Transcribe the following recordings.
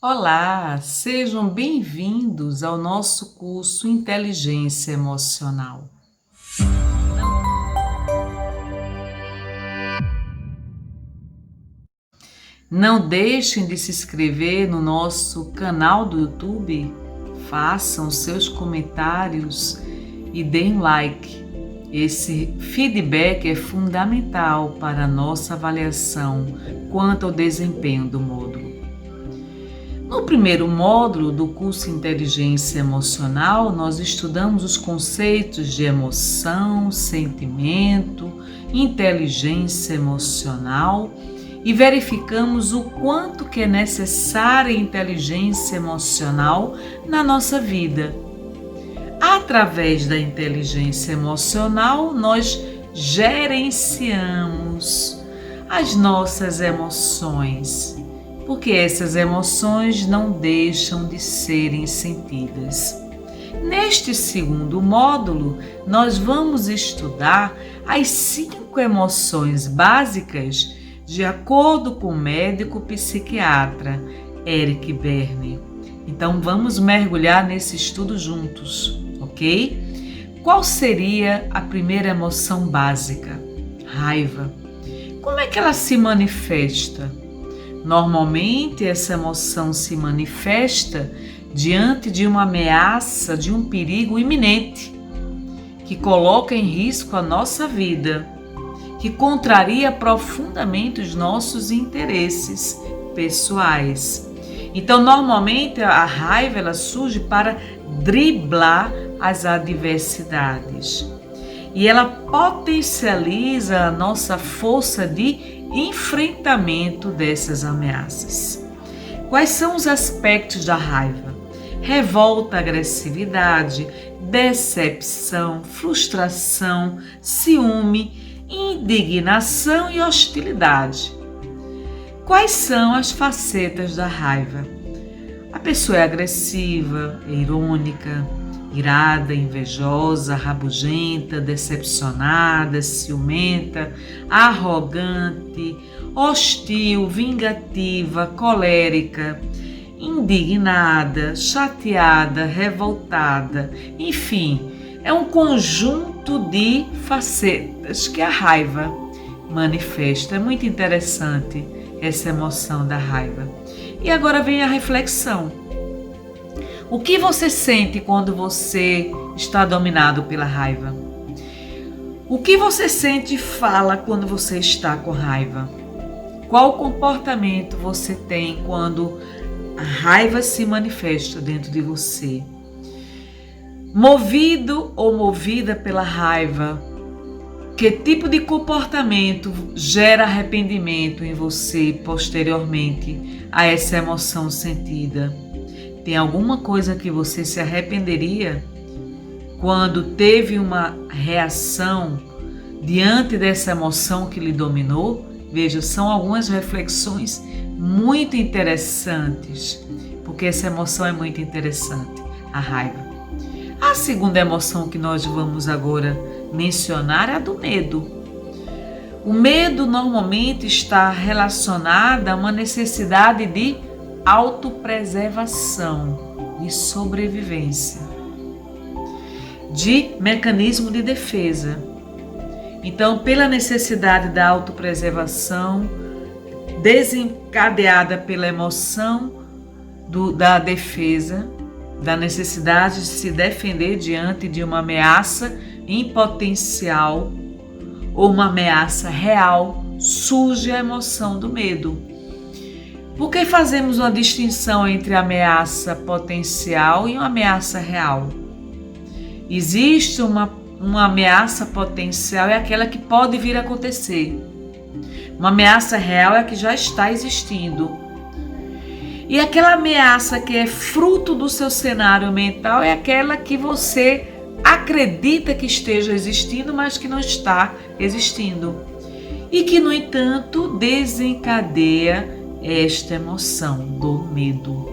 Olá, sejam bem-vindos ao nosso curso Inteligência Emocional. Não deixem de se inscrever no nosso canal do YouTube, façam seus comentários e deem like. Esse feedback é fundamental para a nossa avaliação quanto ao desempenho do módulo. No primeiro módulo do curso Inteligência Emocional, nós estudamos os conceitos de emoção, sentimento, inteligência emocional e verificamos o quanto que é necessária a inteligência emocional na nossa vida. Através da inteligência emocional, nós gerenciamos as nossas emoções, porque essas emoções não deixam de serem sentidas. Neste segundo módulo, nós vamos estudar as 5 emoções básicas de acordo com o médico psiquiatra Eric Berne. Então vamos mergulhar nesse estudo juntos, ok? Qual seria a primeira emoção básica? Raiva. Como é que ela se manifesta? Normalmente, essa emoção se manifesta diante de uma ameaça, de um perigo iminente, que coloca em risco a nossa vida, que contraria profundamente os nossos interesses pessoais. Então, normalmente, a raiva ela surge para driblar as adversidades. E ela potencializa a nossa força de enfrentamento dessas ameaças. Quais são os aspectos da raiva? Revolta, agressividade, decepção, frustração, ciúme, indignação e hostilidade. Quais são as facetas da raiva? A pessoa é agressiva, é irônica, irada, invejosa, rabugenta, decepcionada, ciumenta, arrogante, hostil, vingativa, colérica, indignada, chateada, revoltada. Enfim, é um conjunto de facetas que a raiva manifesta. É muito interessante essa emoção da raiva. E agora vem a reflexão. O que você sente quando você está dominado pela raiva? O que você sente e fala quando você está com raiva? Qual comportamento você tem quando a raiva se manifesta dentro de você? Movido ou movida pela raiva, que tipo de comportamento gera arrependimento em você posteriormente a essa emoção sentida? Tem alguma coisa que você se arrependeria quando teve uma reação diante dessa emoção que lhe dominou? Veja, são algumas reflexões muito interessantes, porque essa emoção é muito interessante, a raiva. A segunda emoção que nós vamos agora mencionar é a do medo. O medo normalmente está relacionado a uma necessidade de autopreservação, de sobrevivência, de mecanismo de defesa. Então, pela necessidade da autopreservação, desencadeada pela emoção da defesa, da necessidade de se defender diante de uma ameaça em potencial ou uma ameaça real, surge a emoção do medo. Por que fazemos uma distinção entre ameaça potencial e uma ameaça real? Existe uma ameaça potencial, é aquela que pode vir a acontecer. Uma ameaça real é a que já está existindo. E aquela ameaça que é fruto do seu cenário mental é aquela que você acredita que esteja existindo, mas que não está existindo. E que, no entanto, desencadeia esta emoção do medo.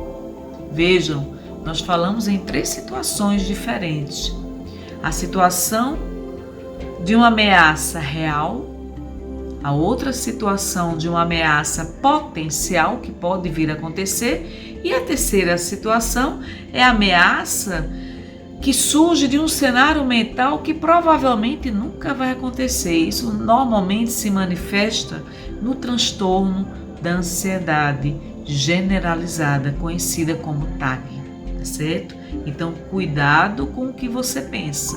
Vejam, nós falamos em 3 situações diferentes. A situação de uma ameaça real, A outra situação de uma ameaça potencial que pode vir a acontecer. E a terceira situação é a ameaça que surge de um cenário mental que provavelmente nunca vai acontecer. Isso normalmente se manifesta no transtorno da ansiedade generalizada, conhecida como TAG, tá certo? Então, cuidado com o que você pensa.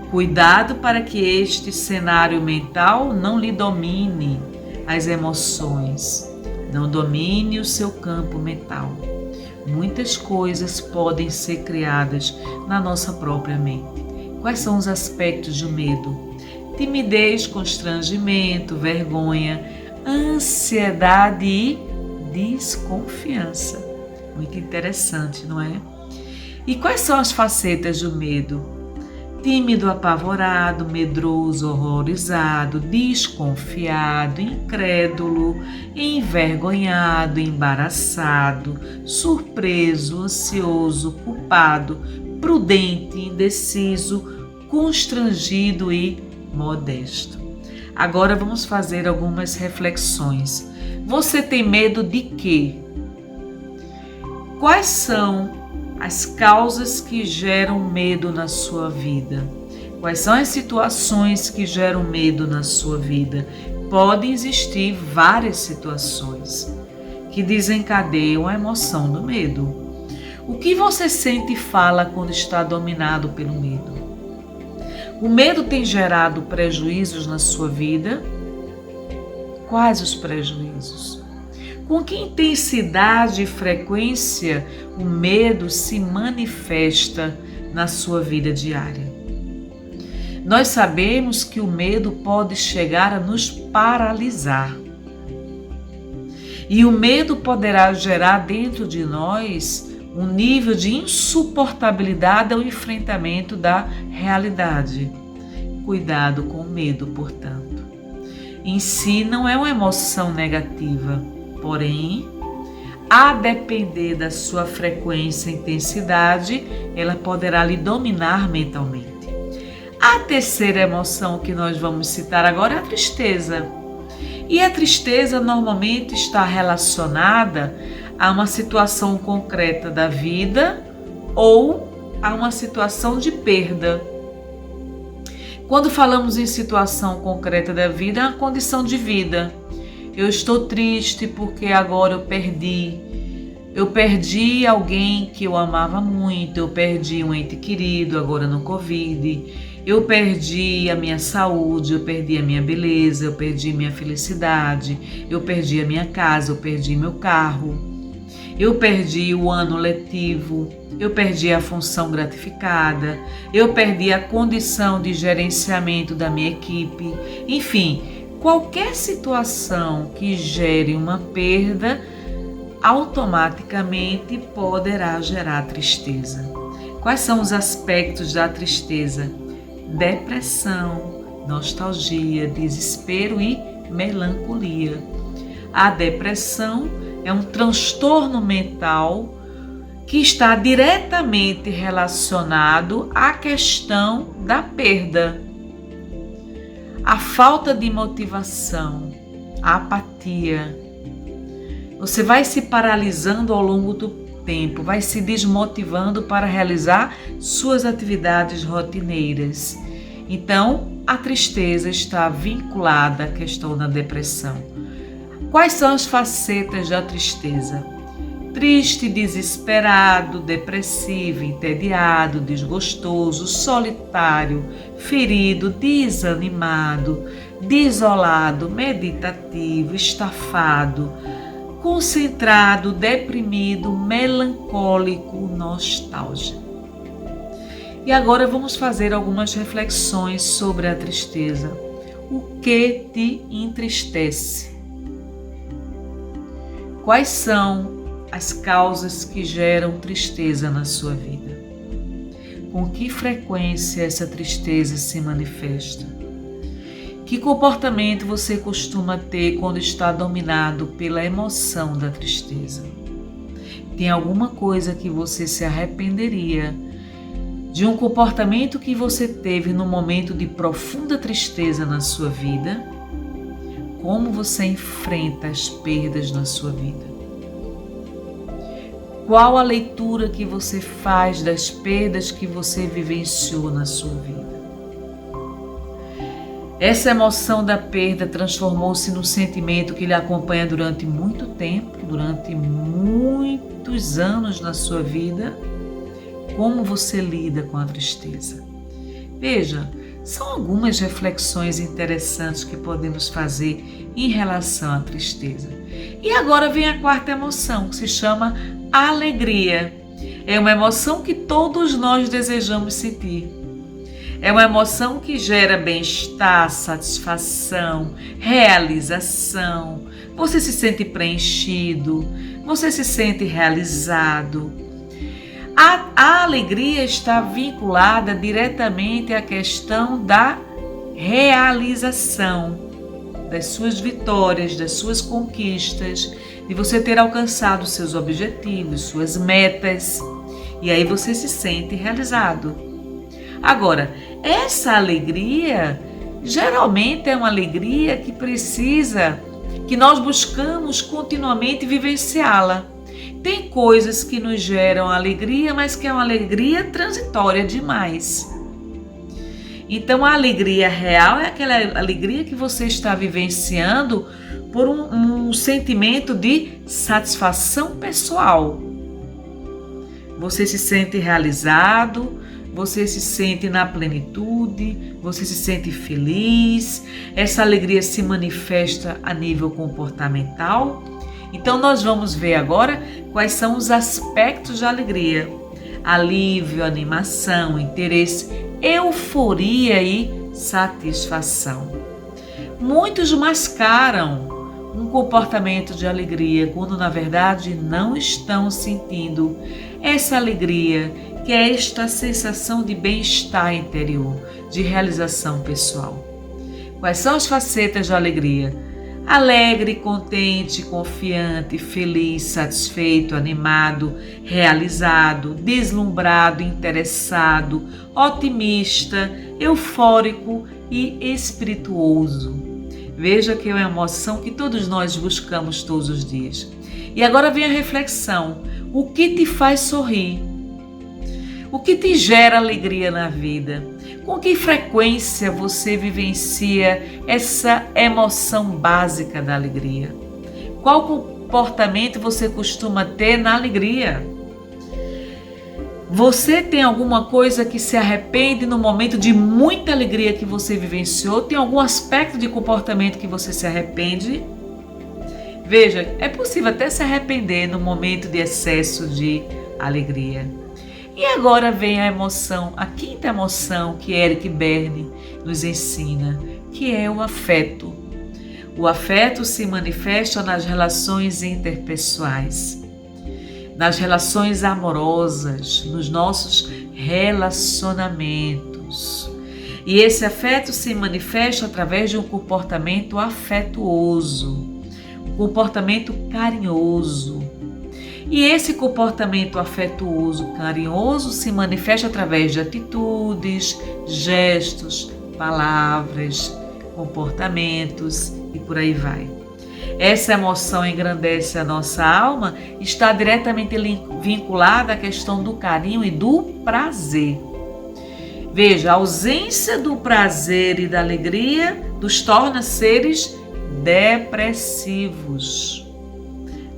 Cuidado para que este cenário mental não lhe domine as emoções, não domine o seu campo mental. Muitas coisas podem ser criadas na nossa própria mente. Quais são os aspectos do medo? Timidez, constrangimento, vergonha, ansiedade e desconfiança. Muito interessante, não é? E quais são as facetas do medo? Tímido, apavorado, medroso, horrorizado, desconfiado, incrédulo, envergonhado, embaraçado, surpreso, ansioso, culpado, prudente, indeciso, constrangido e modesto. Agora vamos fazer algumas reflexões. Você tem medo de quê? Quais são as causas que geram medo na sua vida? Quais são as situações que geram medo na sua vida? Podem existir várias situações que desencadeiam a emoção do medo. O que você sente e fala quando está dominado pelo medo? O medo tem gerado prejuízos na sua vida? Quais os prejuízos? Com que intensidade e frequência o medo se manifesta na sua vida diária? Nós sabemos que o medo pode chegar a nos paralisar. E o medo poderá gerar dentro de nós um nível de insuportabilidade ao enfrentamento da realidade. Cuidado com o medo, portanto. Em si não é uma emoção negativa. Porém, a depender da sua frequência e intensidade, ela poderá lhe dominar mentalmente. A terceira emoção que nós vamos citar agora é a tristeza. E a tristeza normalmente está relacionada a uma situação concreta da vida ou a uma situação de perda. Quando falamos em situação concreta da vida, é uma condição de vida. Eu estou triste porque agora eu perdi. Eu perdi alguém que eu amava muito, eu perdi um ente querido agora no Covid, eu perdi a minha saúde, eu perdi a minha beleza, eu perdi minha felicidade, eu perdi a minha casa, eu perdi meu carro, eu perdi o ano letivo, eu perdi a função gratificada, eu perdi a condição de gerenciamento da minha equipe, enfim, qualquer situação que gere uma perda, automaticamente poderá gerar tristeza. Quais são os aspectos da tristeza? Depressão, nostalgia, desespero e melancolia. A depressão é um transtorno mental que está diretamente relacionado à questão da perda. A falta de motivação, a apatia. Você vai se paralisando ao longo do tempo, vai se desmotivando para realizar suas atividades rotineiras. Então, a tristeza está vinculada à questão da depressão. Quais são as facetas da tristeza? Triste, desesperado, depressivo, entediado, desgostoso, solitário, ferido, desanimado, desolado, meditativo, estafado, concentrado, deprimido, melancólico, nostálgico. E agora vamos fazer algumas reflexões sobre a tristeza. O que te entristece? Quais são as causas que geram tristeza na sua vida? Com que frequência essa tristeza se manifesta? Que comportamento você costuma ter quando está dominado pela emoção da tristeza? Tem alguma coisa que você se arrependeria de um comportamento que você teve no momento de profunda tristeza na sua vida? como você enfrenta as perdas na sua vida. Qual a leitura que você faz das perdas que você vivenciou na sua vida? Essa emoção da perda transformou-se num sentimento que lhe acompanha durante muito tempo, durante muitos anos na sua vida. Como você lida com a tristeza? Veja, são algumas reflexões interessantes que podemos fazer em relação à tristeza. E agora vem a quarta emoção, que se chama alegria. É uma emoção que todos nós desejamos sentir. É uma emoção que gera bem-estar, satisfação, realização. Você se sente preenchido, você se sente realizado. A alegria está vinculada diretamente à questão da realização, das suas vitórias, das suas conquistas, de você ter alcançado seus objetivos, suas metas, e aí você se sente realizado. Agora, essa alegria geralmente é uma alegria que nós buscamos continuamente vivenciá-la. Tem coisas que nos geram alegria, mas que é uma alegria transitória demais. Então, a alegria real é aquela alegria que você está vivenciando por um sentimento de satisfação pessoal. Você se sente realizado, você se sente na plenitude, você se sente feliz. Essa alegria se manifesta a nível comportamental. Então, nós vamos ver agora quais são os aspectos da alegria: alívio, animação, interesse, euforia e satisfação. Muitos mascaram um comportamento de alegria quando, na verdade, não estão sentindo essa alegria, que é esta sensação de bem-estar interior, de realização pessoal. Quais são as facetas da alegria? Alegre, contente, confiante, feliz, satisfeito, animado, realizado, deslumbrado, interessado, otimista, eufórico e espirituoso. Veja que é uma emoção que todos nós buscamos todos os dias. E agora vem a reflexão: o que te faz sorrir? O que te gera alegria na vida? Com que frequência você vivencia essa emoção básica da alegria? Qual comportamento você costuma ter na alegria? Você tem alguma coisa que se arrepende no momento de muita alegria que você vivenciou? Tem algum aspecto de comportamento que você se arrepende? Veja, é possível até se arrepender no momento de excesso de alegria. E agora vem a emoção, a quinta emoção que Eric Berne nos ensina, que é o afeto. O afeto se manifesta nas relações interpessoais, nas relações amorosas, nos nossos relacionamentos. E esse afeto se manifesta através de um comportamento afetuoso, um comportamento carinhoso. E esse comportamento afetuoso, carinhoso, se manifesta através de atitudes, gestos, palavras, comportamentos e por aí vai. Essa emoção engrandece a nossa alma, está diretamente vinculada à questão do carinho e do prazer. Veja, a ausência do prazer e da alegria nos torna seres depressivos,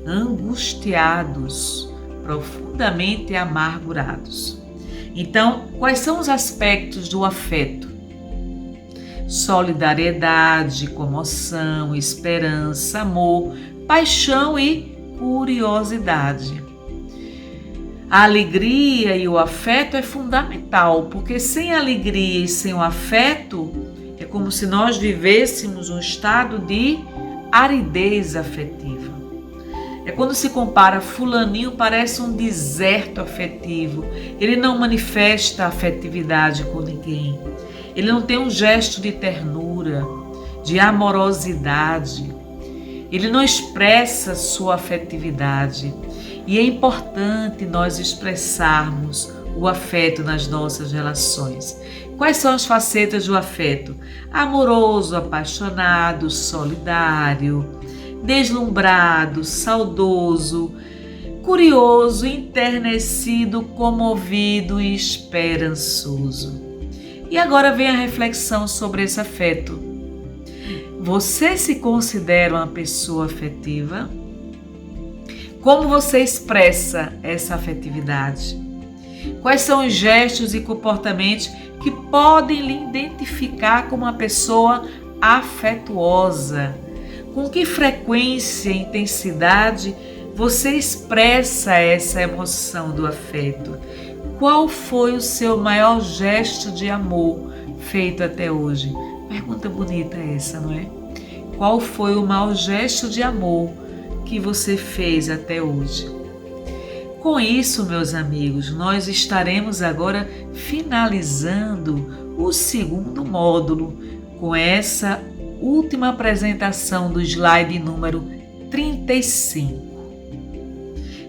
angustiados, profundamente amargurados. Então, quais são os aspectos do afeto? Solidariedade, comoção, esperança, amor, paixão e curiosidade. A alegria e o afeto é fundamental, porque sem a alegria e sem o afeto, é como se nós vivêssemos um estado de aridez afetiva. É quando se compara fulaninho, parece um deserto afetivo. Ele não manifesta afetividade com ninguém. Ele não tem um gesto de ternura, de amorosidade. Ele não expressa sua afetividade. E é importante nós expressarmos o afeto nas nossas relações. Quais são as facetas do afeto? Amoroso, apaixonado, solidário, deslumbrado, saudoso, curioso, enternecido, comovido e esperançoso. E agora vem a reflexão sobre esse afeto. Você se considera uma pessoa afetiva? Como você expressa essa afetividade? Quais são os gestos e comportamentos que podem lhe identificar como uma pessoa afetuosa? Com que frequência e intensidade você expressa essa emoção do afeto? Qual foi o seu maior gesto de amor feito até hoje? Pergunta bonita essa, não é? Qual foi o maior gesto de amor que você fez até hoje? Com isso, meus amigos, nós estaremos agora finalizando o segundo módulo com essa última apresentação do slide número 35.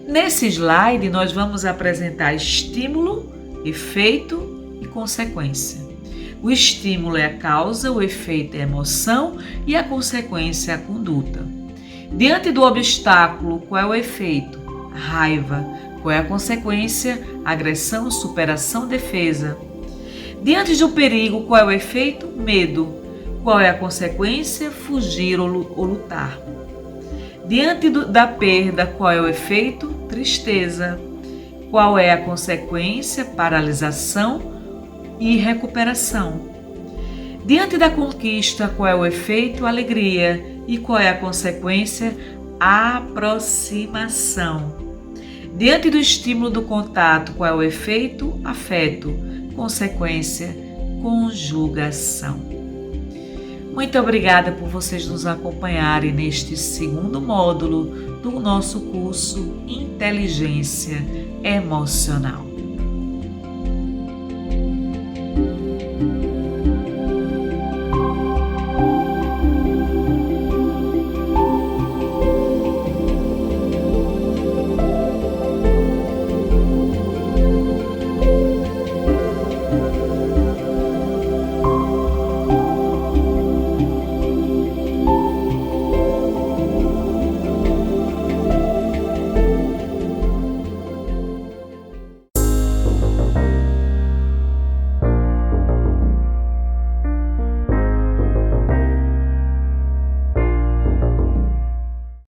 Nesse slide, nós vamos apresentar estímulo, efeito e consequência. O estímulo é a causa, o efeito é a emoção e a consequência é a conduta. Diante do obstáculo, qual é o efeito? Raiva. Qual é a consequência? Agressão, superação, defesa. Diante do perigo, qual é o efeito? Medo. Qual é a consequência? Fugir ou lutar. Diante da perda, qual é o efeito? Tristeza. Qual é a consequência? Paralisação e recuperação. Diante da conquista, qual é o efeito? Alegria. E qual é a consequência? Aproximação. Diante do estímulo do contato, qual é o efeito? Afeto. Consequência, conjugação. Muito obrigada por vocês nos acompanharem neste segundo módulo do nosso curso Inteligência Emocional.